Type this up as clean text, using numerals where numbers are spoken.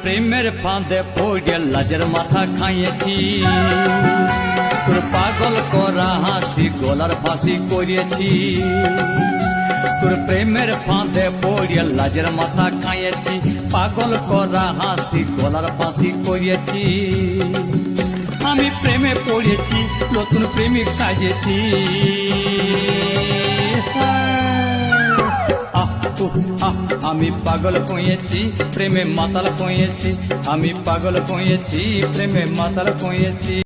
প্রেমের ফাঁদে পড়ে লাজের মাথা খাইয়েছি, তোর পাগল করা হাসি গলার ফাঁসি করিয়েছি। তোর প্রেমের ফাঁদে পড়ে লাজের মাথা খাইয়েছি, পাগল করা হাসি গলার ফাঁসি করিয়েছি। আমি প্রেমে পড়েছি, নতুন প্রেমিক সাজেছি। আমি পাগল কইয়েছি, প্রেমে মাতাল কইয়েছি। আমি পাগল কইয়েছি, প্রেমে মাতাল কইয়েছি।